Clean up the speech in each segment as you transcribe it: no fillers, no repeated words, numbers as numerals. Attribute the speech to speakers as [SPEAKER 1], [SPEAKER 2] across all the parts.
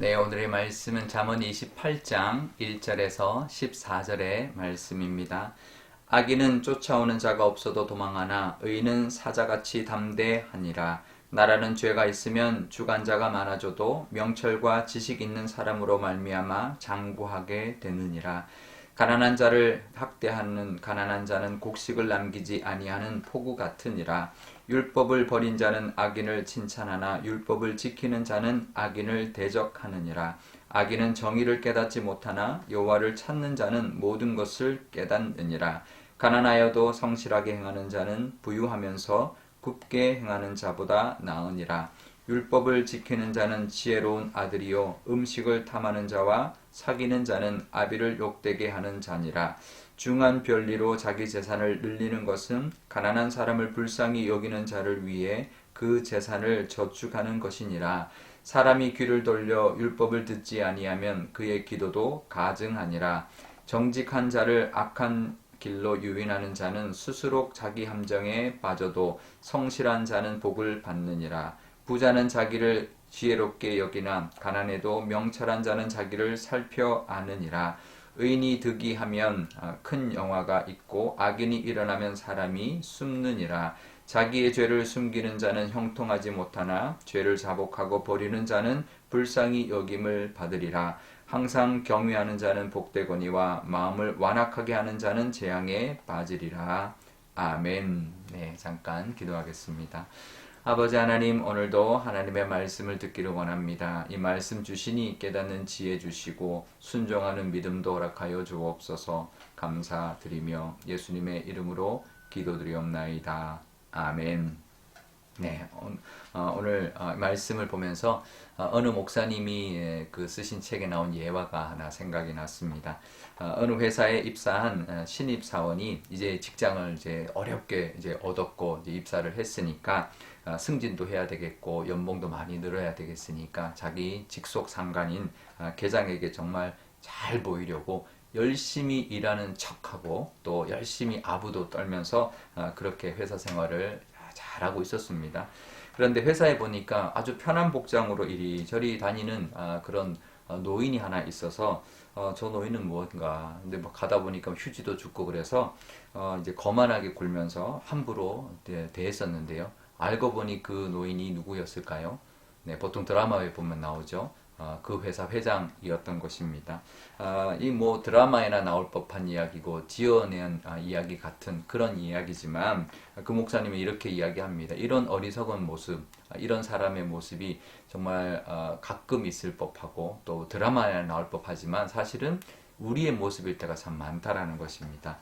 [SPEAKER 1] 네, 오늘의 말씀은 잠언 28장 1절에서 14절의 말씀입니다. 악인은 쫓아오는 자가 없어도 도망하나 의인은 사자같이 담대하니라. 나라는 죄가 있으면 주관자가 많아져도 명철과 지식 있는 사람으로 말미암아 장구하게 되느니라. 가난한 자를 학대하는 가난한 자는 곡식을 남기지 아니하는 포구 같으니라. 율법을 버린 자는 악인을 칭찬하나 율법을 지키는 자는 악인을 대적하느니라. 악인은 정의를 깨닫지 못하나 여호와를 찾는 자는 모든 것을 깨닫느니라. 가난하여도 성실하게 행하는 자는 부유하면서 굽게 행하는 자보다 나으니라. 율법을 지키는 자는 지혜로운 아들이요 음식을 탐하는 자와 사귀는 자는 아비를 욕되게 하는 자니라. 중한 별리로 자기 재산을 늘리는 것은 가난한 사람을 불쌍히 여기는 자를 위해 그 재산을 저축하는 것이니라. 사람이 귀를 돌려 율법을 듣지 아니하면 그의 기도도 가증하니라. 정직한 자를 악한 길로 유인하는 자는 스스로 자기 함정에 빠져도 성실한 자는 복을 받느니라. 부자는 자기를 지혜롭게 여기나 가난해도 명철한 자는 자기를 살펴 아느니라. 의인이 득이하면 큰 영화가 있고 악인이 일어나면 사람이 숨느니라. 자기의 죄를 숨기는 자는 형통하지 못하나 죄를 자복하고 버리는 자는 불쌍히 여김을 받으리라. 항상 경외하는 자는 복되거니와 마음을 완악하게 하는 자는 재앙에 빠지리라. 아멘. 네, 잠깐 기도하겠습니다. 아버지 하나님, 오늘도 하나님의 말씀을 듣기를 원합니다. 이 말씀 주시니 깨닫는 지혜 주시고 순종하는 믿음도 허락하여 주옵소서. 감사드리며 예수님의 이름으로 기도드리옵나이다. 아멘. 네, 오늘 말씀을 보면서 어느 목사님이 그 쓰신 책에 나온 예화가 하나 생각이 났습니다. 어느 회사에 입사한 신입 사원이 이제 직장을 이제 어렵게 이제 얻었고 이제 입사를 했으니까 승진도 해야 되겠고 연봉도 많이 늘어야 되겠으니까 자기 직속 상관인 계장에게 정말 잘 보이려고 열심히 일하는 척하고 또 열심히 아부도 떨면서 그렇게 회사 생활을 잘하고 있었습니다. 그런데 회사에 보니까 아주 편한 복장으로 이리저리 다니는 그런 노인이 하나 있어서 저 노인은 무엇인가. 근데 뭐 가다 보니까 휴지도 줍고 그래서 이제 거만하게 굴면서 함부로 대했었는데요. 알고 보니 그 노인이 누구였을까요? 네, 보통 드라마에 보면 나오죠. 그 회사 회장이었던 것입니다. 이 뭐 드라마에나 나올 법한 이야기고 지어낸 이야기 같은 그런 이야기지만 그 목사님은 이렇게 이야기합니다. 이런 어리석은 모습, 이런 사람의 모습이 정말 가끔 있을 법하고 또 드라마에 나올 법하지만 사실은 우리의 모습일 때가 참 많다라는 것입니다.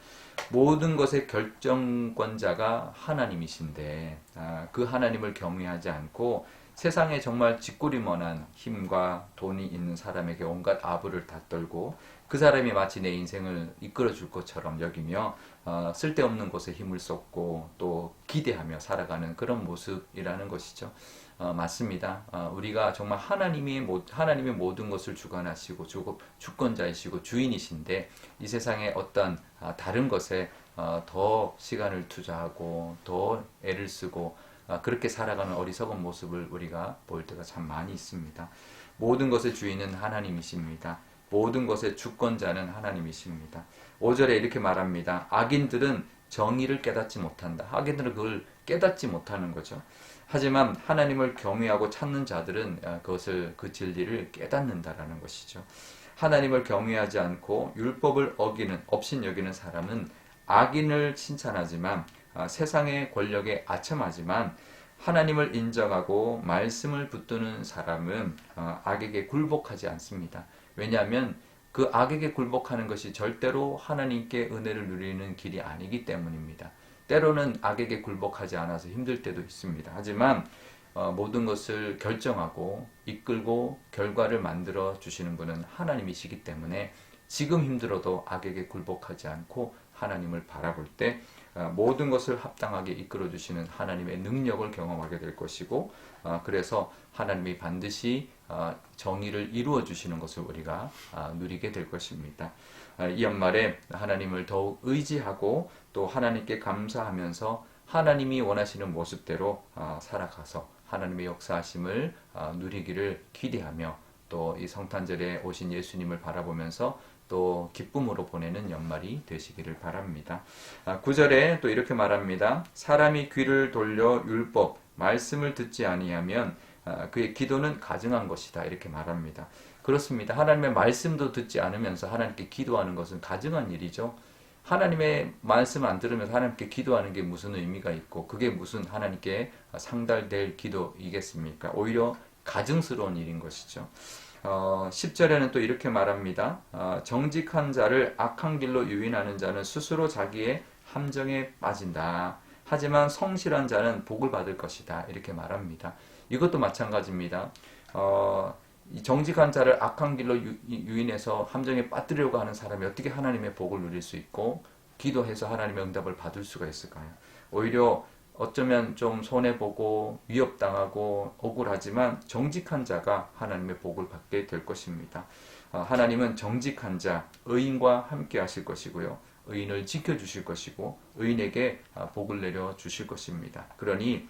[SPEAKER 1] 모든 것의 결정권자가 하나님이신데 그 하나님을 경외하지 않고 세상에 정말 쥐꼬리만한 힘과 돈이 있는 사람에게 온갖 아부를 다 떨고 그 사람이 마치 내 인생을 이끌어 줄 것처럼 여기며 쓸데없는 곳에 힘을 쏟고 또 기대하며 살아가는 그런 모습이라는 것이죠. 맞습니다. 우리가 정말 하나님의 모든 것을 주관하시고 주권자이시고 주인이신데 이 세상의 어떤 다른 것에 더 시간을 투자하고 더 애를 쓰고 그렇게 살아가는 어리석은 모습을 우리가 볼 때가 참 많이 있습니다. 모든 것의 주인은 하나님이십니다. 모든 것의 주권자는 하나님이십니다. 5절에 이렇게 말합니다. 악인들은 정의를 깨닫지 못한다. 악인들은 그걸 깨닫지 못하는 거죠. 하지만 하나님을 경외하고 찾는 자들은 그 진리를 깨닫는다라는 것이죠. 하나님을 경외하지 않고 율법을 업신여기는 사람은 악인을 칭찬하지만 세상의 권력에 아첨하지만 하나님을 인정하고 말씀을 붙드는 사람은 악에게 굴복하지 않습니다. 왜냐하면 그 악에게 굴복하는 것이 절대로 하나님께 은혜를 누리는 길이 아니기 때문입니다. 때로는 악에게 굴복하지 않아서 힘들 때도 있습니다. 하지만 모든 것을 결정하고 이끌고 결과를 만들어 주시는 분은 하나님이시기 때문에 지금 힘들어도 악에게 굴복하지 않고 하나님을 바라볼 때 모든 것을 합당하게 이끌어 주시는 하나님의 능력을 경험하게 될 것이고 그래서 하나님이 반드시 정의를 이루어 주시는 것을 우리가 누리게 될 것입니다. 이 연말에 하나님을 더욱 의지하고 또 하나님께 감사하면서 하나님이 원하시는 모습대로 살아가서 하나님의 역사하심을 누리기를 기대하며 또 이 성탄절에 오신 예수님을 바라보면서 또 기쁨으로 보내는 연말이 되시기를 바랍니다. 9절에 또 이렇게 말합니다. 사람이 귀를 돌려 율법, 말씀을 듣지 아니하면 그의 기도는 가증한 것이다. 이렇게 말합니다. 그렇습니다. 하나님의 말씀도 듣지 않으면서 하나님께 기도하는 것은 가증한 일이죠. 하나님의 말씀 안 들으면서 하나님께 기도하는 게 무슨 의미가 있고 그게 무슨 하나님께 상달될 기도이겠습니까? 오히려 가증스러운 일인 것이죠. 10절에는 또 이렇게 말합니다. 정직한 자를 악한 길로 유인하는 자는 스스로 자기의 함정에 빠진다. 하지만 성실한 자는 복을 받을 것이다. 이렇게 말합니다. 이것도 마찬가지입니다. 이 정직한 자를 악한 길로 유인해서 함정에 빠뜨리려고 하는 사람이 어떻게 하나님의 복을 누릴 수 있고 기도해서 하나님의 응답을 받을 수가 있을까요? 오히려 어쩌면 좀 손해보고 위협당하고 억울하지만 정직한 자가 하나님의 복을 받게 될 것입니다. 하나님은 정직한 자, 의인과 함께 하실 것이고요. 의인을 지켜주실 것이고 의인에게 복을 내려 주실 것입니다. 그러니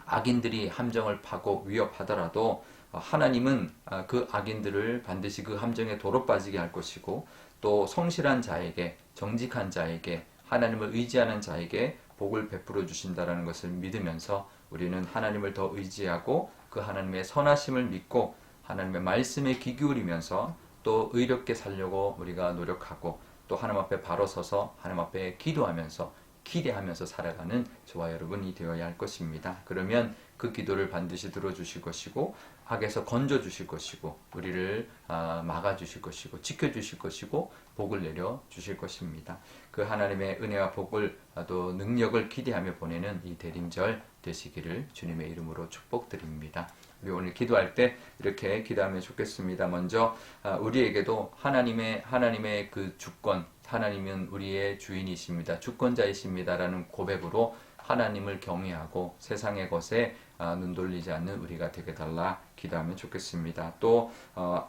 [SPEAKER 1] 악인들이 함정을 파고 위협하더라도 하나님은 그 악인들을 반드시 그 함정에 도로 빠지게 할 것이고 또 성실한 자에게 정직한 자에게 하나님을 의지하는 자에게 복을 베풀어 주신다라는 것을 믿으면서 우리는 하나님을 더 의지하고 그 하나님의 선하심을 믿고 하나님의 말씀에 귀 기울이면서 또 의롭게 살려고 우리가 노력하고 또 하나님 앞에 바로 서서 하나님 앞에 기도하면서 기대하면서 살아가는 저와 여러분이 되어야 할 것입니다. 그러면 그 기도를 반드시 들어주실 것이고 악에서 건져주실 것이고 우리를 막아주실 것이고 지켜주실 것이고 복을 내려 주실 것입니다. 그 하나님의 은혜와 복을 또 능력을 기대하며 보내는 이 대림절 되시기를 주님의 이름으로 축복드립니다. 우리 오늘 기도할 때 이렇게 기도하면 좋겠습니다. 먼저 우리에게도 하나님의 그 주권, 하나님은 우리의 주인이십니다. 주권자이십니다라는 고백으로 하나님을 경외하고 세상의 것에 눈 돌리지 않는 우리가 되게 달라 기도하면 좋겠습니다. 또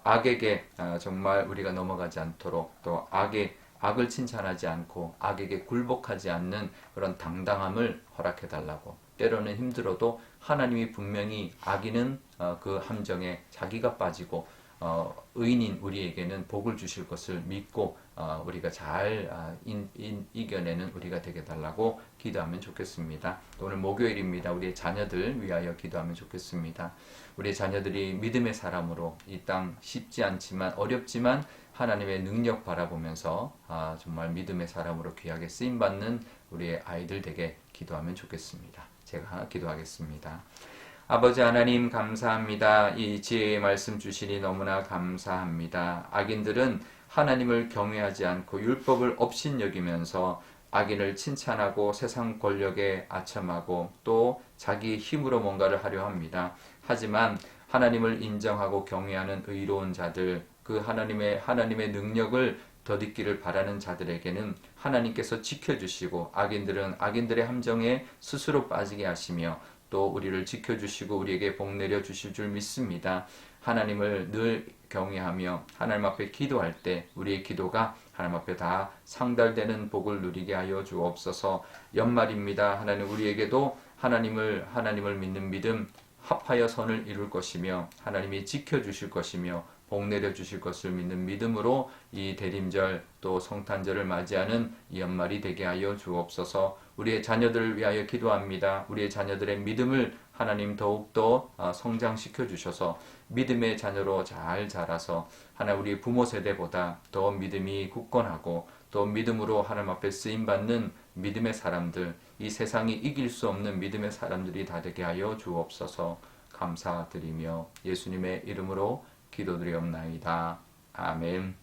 [SPEAKER 1] 악에게 정말 우리가 넘어가지 않도록 또 악을 칭찬하지 않고 악에게 굴복하지 않는 그런 당당함을 허락해 달라고 때로는 힘들어도 하나님이 분명히 악인은 그 함정에 자기가 빠지고 의인인 우리에게는 복을 주실 것을 믿고 우리가 잘 이겨내는 우리가 되게 달라고 기도하면 좋겠습니다. 오늘 목요일입니다. 우리의 자녀들 위하여 기도하면 좋겠습니다. 우리의 자녀들이 믿음의 사람으로 이 땅 쉽지 않지만 어렵지만 하나님의 능력 바라보면서 정말 믿음의 사람으로 귀하게 쓰임받는 우리의 아이들 되게 기도하면 좋겠습니다. 제가 기도하겠습니다. 아버지 하나님 감사합니다. 이 지혜의 말씀 주시니 너무나 감사합니다. 악인들은 하나님을 경외하지 않고 율법을 업신여기면서 악인을 칭찬하고 세상 권력에 아첨하고 또 자기 힘으로 뭔가를 하려 합니다. 하지만 하나님을 인정하고 경외하는 의로운 자들, 그 하나님의 능력을 덧입기를 바라는 자들에게는 하나님께서 지켜주시고 악인들은 악인들의 함정에 스스로 빠지게 하시며 또 우리를 지켜주시고 우리에게 복 내려 주실 줄 믿습니다. 하나님을 늘 경외하며 하나님 앞에 기도할 때 우리의 기도가 하나님 앞에 다 상달되는 복을 누리게 하여 주옵소서. 연말입니다. 하나님 우리에게도 하나님을 믿는 믿음 합하여 선을 이룰 것이며 하나님이 지켜주실 것이며 복 내려 주실 것을 믿는 믿음으로 이 대림절 또 성탄절을 맞이하는 이 연말이 되게 하여 주옵소서. 우리의 자녀들을 위하여 기도합니다. 우리의 자녀들의 믿음을 하나님 더욱더 성장시켜 주셔서 믿음의 자녀로 잘 자라서 하나님 우리 부모 세대보다 더 믿음이 굳건하고 또 믿음으로 하나님 앞에 쓰임받는 믿음의 사람들, 이 세상이 이길 수 없는 믿음의 사람들이 다 되게 하여 주옵소서. 감사드리며 예수님의 이름으로 기도드리옵나이다. 아멘.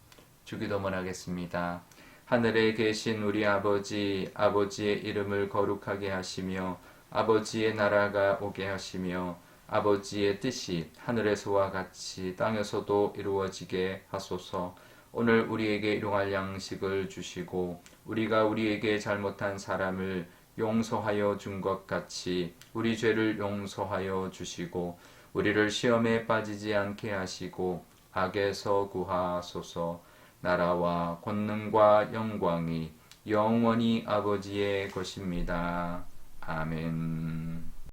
[SPEAKER 1] 주기도문 하겠습니다. 하늘에 계신 우리 아버지, 아버지의 이름을 거룩하게 하시며 아버지의 나라가 오게 하시며 아버지의 뜻이 하늘에서와 같이 땅에서도 이루어지게 하소서. 오늘 우리에게 일용할 양식을 주시고 우리가 우리에게 잘못한 사람을 용서하여 준 것 같이 우리 죄를 용서하여 주시고 우리를 시험에 빠지지 않게 하시고 악에서 구하소서. 나라와 권능과 영광이 영원히 아버지의 것입니다. 아멘.